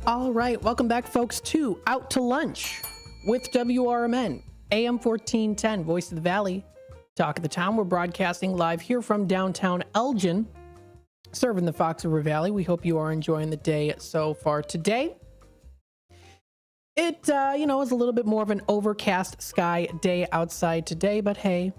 All right, welcome back, folks, to Out to Lunch with WRMN, AM 1410, Voice of the Valley, Talk of the Town. We're broadcasting live here from downtown Elgin, serving the Fox River Valley. We hope you are enjoying the day so far today. It, is a little bit more of an overcast sky day outside today, but hey,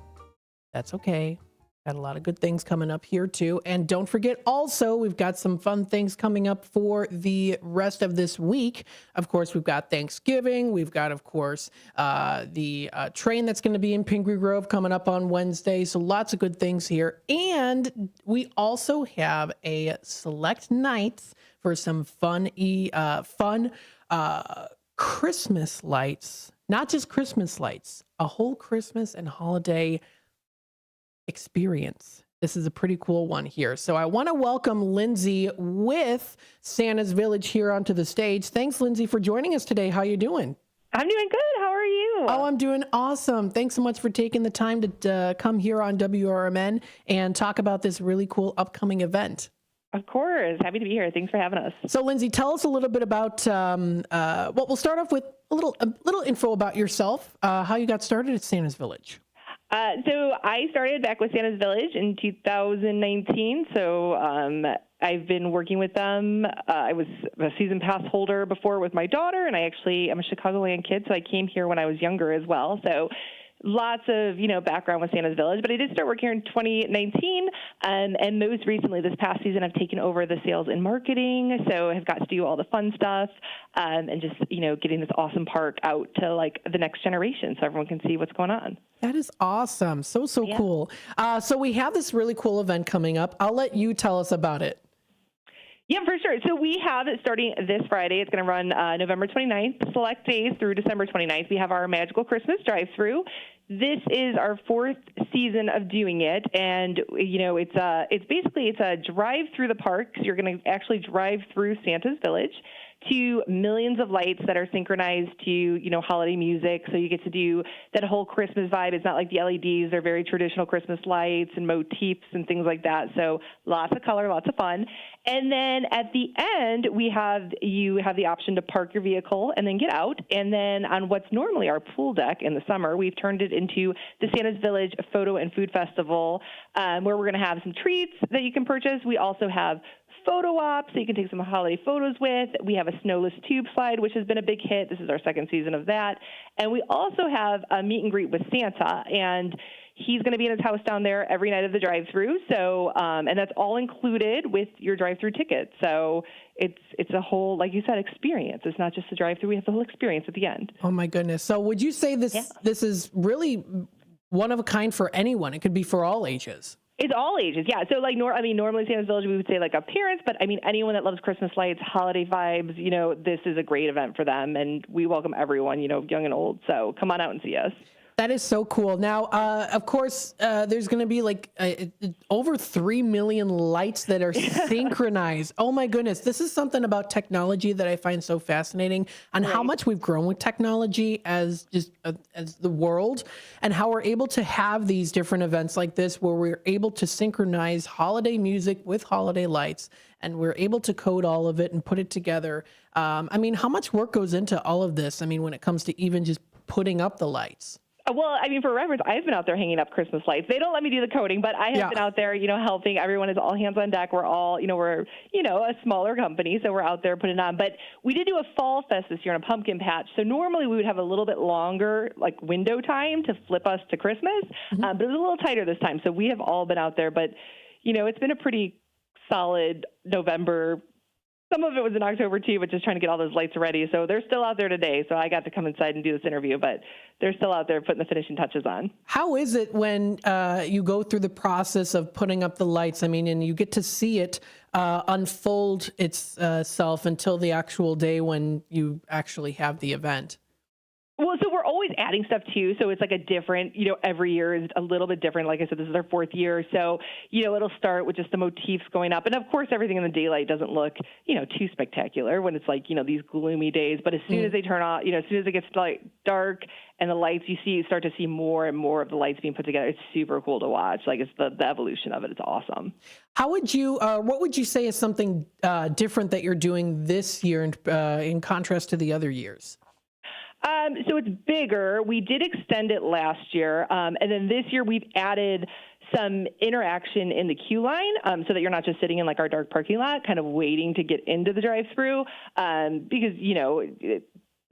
that's okay. Got a lot of good things coming up here too. And don't forget also, we've got some fun things coming up for the rest of this week. Of course, we've got Thanksgiving. We've got, of course, the train that's going to be in Pingree Grove coming up on Wednesday. So lots of good things here. And we also have a select nights for some fun Christmas lights, not just Christmas lights, a whole Christmas and holiday experience. This is a pretty cool one here. So I want to welcome Lindsay with Santa's Village here onto the stage. Thanks, Lindsay, for joining us today. How you doing? I'm doing good. How are you? Oh, I'm doing awesome. Thanks so much for taking the time to come here on WRMN and talk about this really cool upcoming event. Of course. Happy to be here. Thanks for having us. So, Lindsay, tell us a little bit about, we'll start off with a little info about yourself, how you got started at Santa's Village. So I started back with Santa's Village in 2019. So I've been working with them. I was a season pass holder before with my daughter, and I'm a Chicagoland kid, so I came here when I was younger as well. So lots of, background with Santa's Village, but I did start working here in 2019, and most recently this past season I've taken over the sales and marketing, so I've got to do all the fun stuff, and just, getting this awesome park out to like the next generation so everyone can see what's going on. That is awesome. So Yeah. cool. So we have this really cool event coming up. I'll let you tell us about it. Yeah, for sure. So we have it starting this Friday. It's going to run November 29th, select days through December 29th. We have our Magical Christmas drive-through. This is our fourth season of doing it, and it's a drive through the park. So you're going to actually drive through Santa's Village to millions of lights that are synchronized to, holiday music. So you get to do that whole Christmas vibe. It's not like the LEDs. They're very traditional Christmas lights and motifs and things like that. So lots of color, lots of fun. And then at the end, you have the option to park your vehicle and then get out. And then on what's normally our pool deck in the summer, we've turned it into the Santa's Village Photo and Food Festival, where we're going to have some treats that you can purchase. We also have photo ops so you can take some holiday photos with. We have a snowless tube slide, which has been a big hit. This is our second season of that. And we also have a meet and greet with Santa, and he's going to be in his house down there every night of the drive-through. So, and that's all included with your drive-through ticket. So it's a whole, like you said, experience. It's not just the drive-through. We have the whole experience at the end. Oh my goodness. So would you say this is really one of a kind for anyone? It could be for all ages. It's all ages, yeah. So, normally Santa's Village, we would say, like, parents, but, anyone that loves Christmas lights, holiday vibes, this is a great event for them, and we welcome everyone, young and old. So come on out and see us. That is so cool. Now, of course, there's going to be over 3 million lights that are synchronized. Oh my goodness. This is something about technology that I find so fascinating, and how much we've grown with technology as the world, and how we're able to have these different events like this where we're able to synchronize holiday music with holiday lights, and we're able to code all of it and put it together. How much work goes into all of this? When it comes to even just putting up the lights. Well, for reference, I've been out there hanging up Christmas lights. They don't let me do the coding, but I have been out there, helping. Everyone is all hands on deck. We're all, we're, a smaller company, so we're out there putting it on. But we did do a fall fest this year on a pumpkin patch. So normally we would have a little bit longer, window time to flip us to Christmas, but it was a little tighter this time. So we have all been out there. But, it's been a pretty solid November. Some of it was in October, too, but just trying to get all those lights ready. So they're still out there today. So I got to come inside and do this interview, but they're still out there putting the finishing touches on. How is it when you go through the process of putting up the lights? And you get to see it unfold itself until the actual day when you actually have the event? Well, so we're always adding stuff too. So it's like a different, every year is a little bit different. Like I said, this is our fourth year. So, it'll start with just the motifs going up. And of course, everything in the daylight doesn't look, too spectacular when it's like, these gloomy days. But as soon as they turn off, as soon as it gets like dark and the lights, you start to see more and more of the lights being put together. It's super cool to watch. Like it's the evolution of it. It's awesome. What would you say is something different that you're doing this year in contrast to the other years? So it's bigger. We did extend it last year. And then this year we've added some interaction in the queue line so that you're not just sitting in like our dark parking lot, kind of waiting to get into the drive-through because,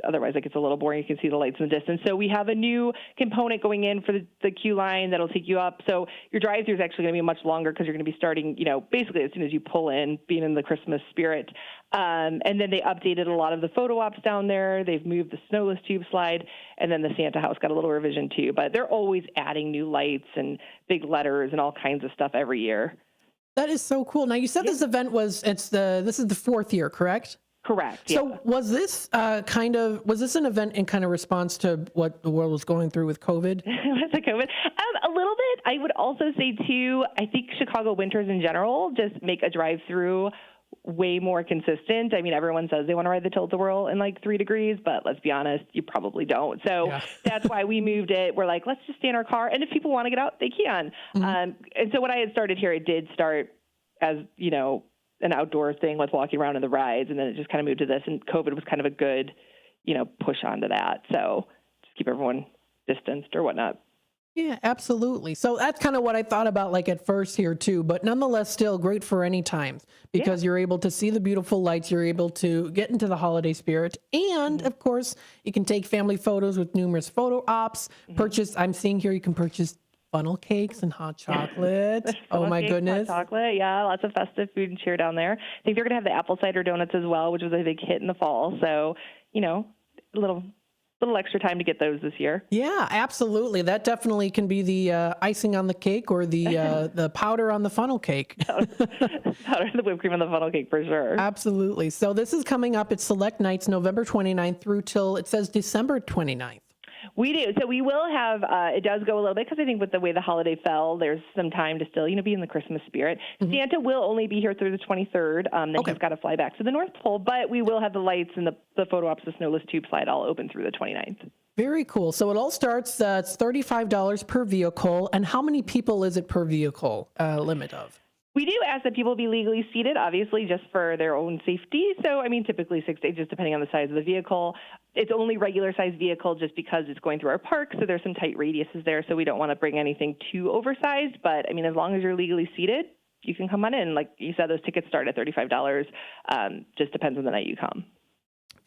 otherwise it gets a little boring. You can see the lights in the distance. So we have a new component going in for the queue line that'll take you up. So your drive-through is actually going to be much longer because you're going to be starting, basically as soon as you pull in, being in the Christmas spirit. And then they updated a lot of the photo ops down there. They've moved the snowless tube slide, and then the Santa house got a little revision too. But they're always adding new lights and big letters and all kinds of stuff every year. That is so cool. Now you said this event this is the fourth year, correct? Correct. So yeah. was this an event in kind of response to what the world was going through with COVID? With the COVID, a little bit. I would also say too, I think Chicago winters in general just make a drive-through way more consistent. I mean, everyone says they want to ride the Tilt-A-Whirl in like 3 degrees, but let's be honest, you probably don't. So that's why we moved it. We're like, let's just stay in our car. And if people want to get out, they can. And so when I had started here, it did start as, an outdoor thing with walking around in the rides. And then it just kind of moved to this. And COVID was kind of a good, push onto that. So just keep everyone distanced or whatnot. Yeah, absolutely. So that's kind of what I thought about like at first here too, but nonetheless still great for any time because you're able to see the beautiful lights, you're able to get into the holiday spirit. And of course, you can take family photos with numerous photo ops, I'm seeing here you can purchase funnel cakes and hot chocolate. Oh my goodness. Hot chocolate. Yeah. Lots of festive food and cheer down there. I think they're going to have the apple cider donuts as well, which was a big hit in the fall. So, a little extra time to get those this year. Yeah, absolutely. That definitely can be the icing on the cake or the powder on the funnel cake. Powder, the whipped cream on the funnel cake for sure. Absolutely. So this is coming up at select nights, November 29th through till it says December 29th. We do. So we will have, it does go a little bit because I think with the way the holiday fell, there's some time to still, be in the Christmas spirit. Santa will only be here through the 23rd. Then he's got to fly back to the North Pole, but we will have the lights and the photo ops, the snowless tube slide all open through the 29th. Very cool. So it all starts, it's $35 per vehicle. And how many people is it per vehicle limit of? We do ask that people be legally seated, obviously, just for their own safety. So, typically 6 days, just depending on the size of the vehicle. It's only regular size vehicle just because it's going through our park. So there's some tight radiuses there. So we don't want to bring anything too oversized. But, as long as you're legally seated, you can come on in. Like you said, those tickets start at $35. Just depends on the night you come.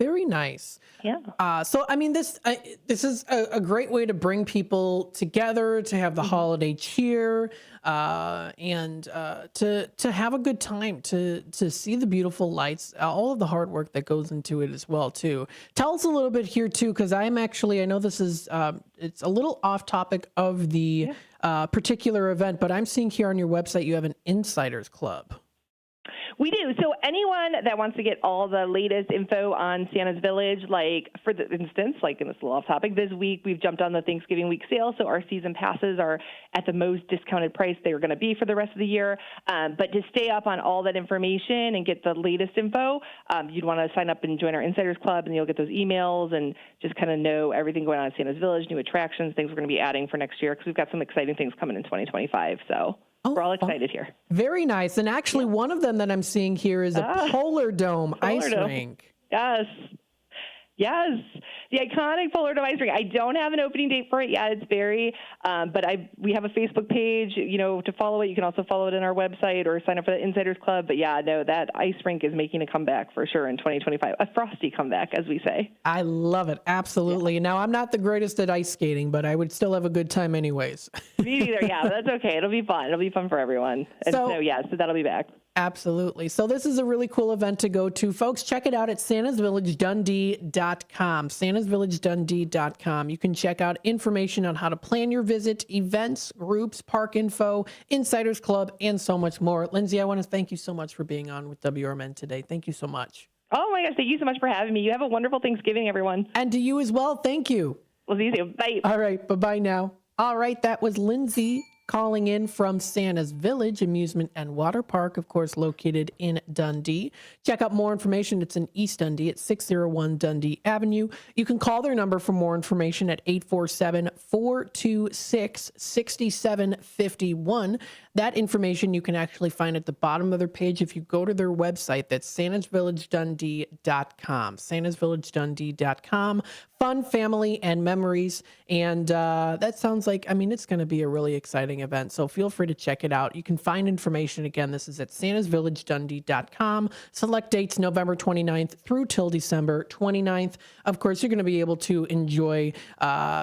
Very nice. Yeah. So, this is a great way to bring people together, to have the holiday cheer, and to have a good time, to see the beautiful lights, all of the hard work that goes into it as well, too. Tell us a little bit here, too, because I know this is, it's a little off topic of the particular event, but I'm seeing here on your website you have an Insiders Club. We do. So anyone that wants to get all the latest info on Santa's Village, like for the instance, like in this little off topic, this week we've jumped on the Thanksgiving week sale. So our season passes are at the most discounted price they were going to be for the rest of the year. But to stay up on all that information and get the latest info, you'd want to sign up and join our Insiders Club, and you'll get those emails and just kind of know everything going on at Santa's Village, new attractions, things we're going to be adding for next year, because we've got some exciting things coming in 2025. So we're all excited here. Very nice. And actually, one of them that I'm seeing here is a Polar Dome ice rink. Yes. Yes. The iconic Polar Dome ice rink. I don't have an opening date for it yet. It's very, but we have a Facebook page, to follow it. You can also follow it on our website or sign up for the Insiders Club. But yeah, no, that ice rink is making a comeback for sure in 2025. A frosty comeback, as we say. I love it. Absolutely. Yeah. Now, I'm not the greatest at ice skating, but I would still have a good time anyways. Me neither. Yeah, that's okay. It'll be fun. It'll be fun for everyone. And so that'll be back. Absolutely. So this is a really cool event to go to. Folks, check it out at santasvillagedundee.com. santasvillagedundee.com. You can check out information on how to plan your visit, events, groups, park info, Insiders Club, and so much more. Lindsay, I want to thank you so much for being on with WRMN today. Thank you so much. Oh my gosh, thank you so much for having me. You have a wonderful Thanksgiving, everyone. And to you as well. Thank you. We'll see you soon. Bye. All right. Bye-bye now. All right. That was Lindsay calling in from Santa's Village Amusement and Water Park, of course, located in Dundee. Check out more information. It's in East Dundee at 601 Dundee Avenue. You can call their number for more information at 847-426-6751. That information you can actually find at the bottom of their page if you go to their website. That's santasvillagedundee.com. santasvillagedundee.com. Fun, family, and memories. And that sounds like, it's going to be a really exciting event. So feel free to check it out. You can find information. Again, this is at santasvillagedundee.com. Select dates November 29th through till December 29th. Of course, you're going to be able to enjoy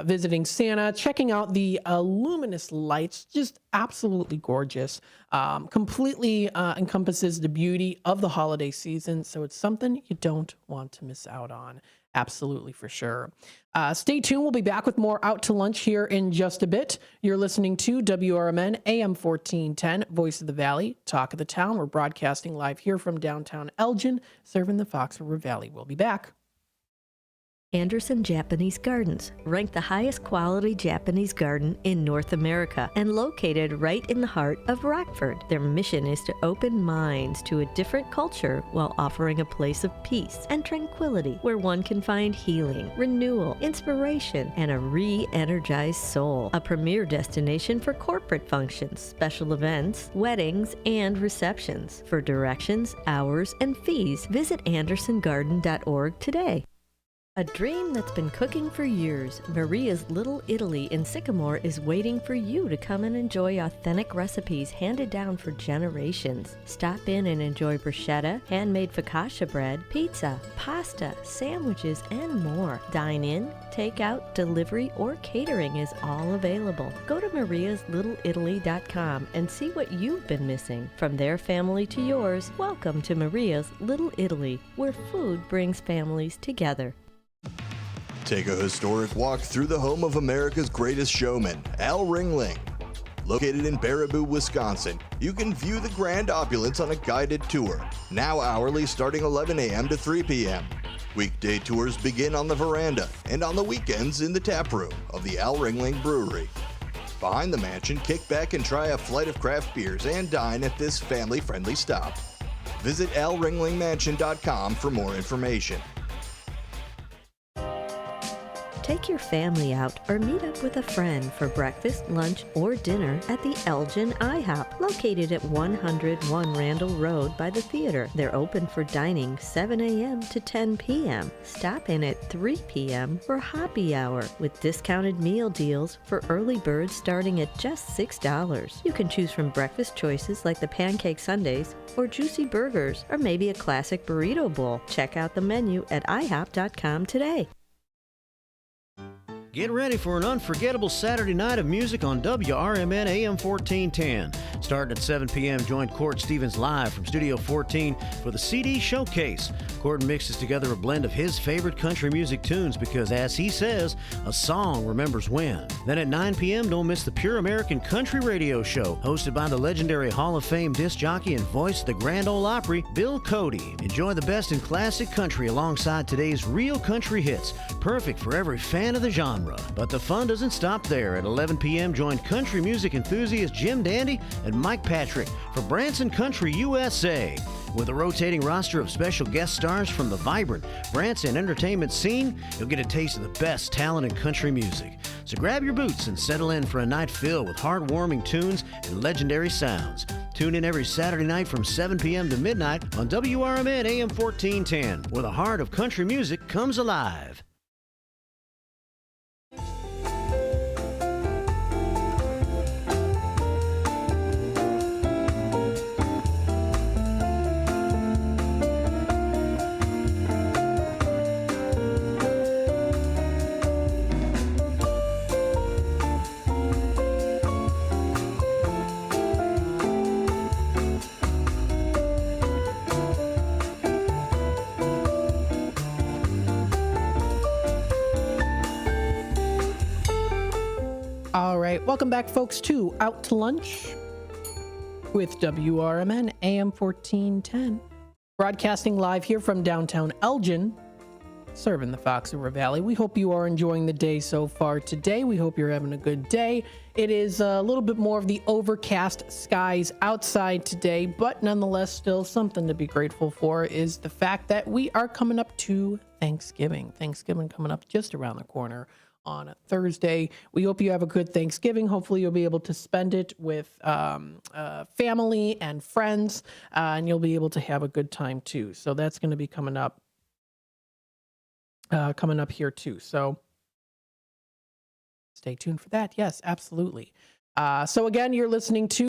visiting Santa, checking out the luminous lights, just absolutely gorgeous. Completely encompasses the beauty of the holiday season. So it's something you don't want to miss out on. Absolutely, for sure. Stay tuned. We'll be back with more Out to Lunch here in just a bit. You're listening to WRMN AM 1410, Voice of the Valley, Talk of the Town. We're broadcasting live here from downtown Elgin, serving the Fox River Valley. We'll be back. Anderson Japanese Gardens, ranked the highest quality Japanese garden in North America and located right in the heart of Rockford. Their mission is to open minds to a different culture while offering a place of peace and tranquility where one can find healing, renewal, inspiration, and a re-energized soul. A premier destination for corporate functions, special events, weddings, and receptions. For directions, hours, and fees, visit andersongarden.org today. A dream that's been cooking for years, Maria's Little Italy in Sycamore is waiting for you to come and enjoy authentic recipes handed down for generations. Stop in and enjoy bruschetta, handmade focaccia bread, pizza, pasta, sandwiches, and more. Dine in, take out, delivery, or catering is all available. Go to mariaslittleitaly.com and see what you've been missing. From their family to yours, welcome to Maria's Little Italy, where food brings families together. Take a historic walk through the home of America's greatest showman, Al Ringling. Located in Baraboo, Wisconsin, you can view the grand opulence on a guided tour, now hourly starting 11 a.m. to 3 p.m. Weekday tours begin on the veranda and on the weekends in the tap room of the Al Ringling Brewery. Behind the mansion, kick back and try a flight of craft beers and dine at this family-friendly stop. Visit alringlingmansion.com for more information. Take your family out or meet up with a friend for breakfast, lunch, or dinner at the Elgin IHOP, located at 101 Randall Road by the theater. They're open for dining 7 a.m. to 10 p.m. Stop in at 3 p.m. for happy hour with discounted meal deals for early birds starting at just $6. You can choose from breakfast choices like the pancake sundaes or juicy burgers or maybe a classic burrito bowl. Check out the menu at ihop.com today. Get ready for an unforgettable Saturday night of music on WRMN AM 1410. Starting at 7 p.m., join Cord Stevens live from Studio 14 for the CD Showcase. Cord mixes together a blend of his favorite country music tunes because, as he says, a song remembers when. Then at 9 p.m., don't miss the Pure American Country Radio Show, hosted by the legendary Hall of Fame disc jockey and voice of the Grand Ole Opry, Bill Cody. Enjoy the best in classic country alongside today's real country hits, perfect for every fan of the genre. But the fun doesn't stop there. At 11 p.m., join country music enthusiast Jim Dandy and Mike Patrick for Branson Country USA. With a rotating roster of special guest stars from the vibrant Branson entertainment scene, you'll get a taste of the best talent in country music. So grab your boots and settle in for a night filled with heartwarming tunes and legendary sounds. Tune in every Saturday night from 7 p.m. to midnight on WRMN AM 1410, where the heart of country music comes alive. All right, welcome back, folks, to Out to Lunch with WRMN AM 1410, broadcasting live here from downtown Elgin, serving the Fox River Valley. We hope you are enjoying the day so far today. We hope you're having a good day. It is a little bit more of the overcast skies outside today, but nonetheless, still something to be grateful for is the fact that we are coming up to Thanksgiving. Thanksgiving coming up just around the corner on a Thursday. We hope you have a good Thanksgiving. Hopefully you'll be able to spend it with family and friends, and you'll be able to have a good time too. So that's going to be coming up here too. So stay tuned for that. Yes, absolutely. So again, you're listening to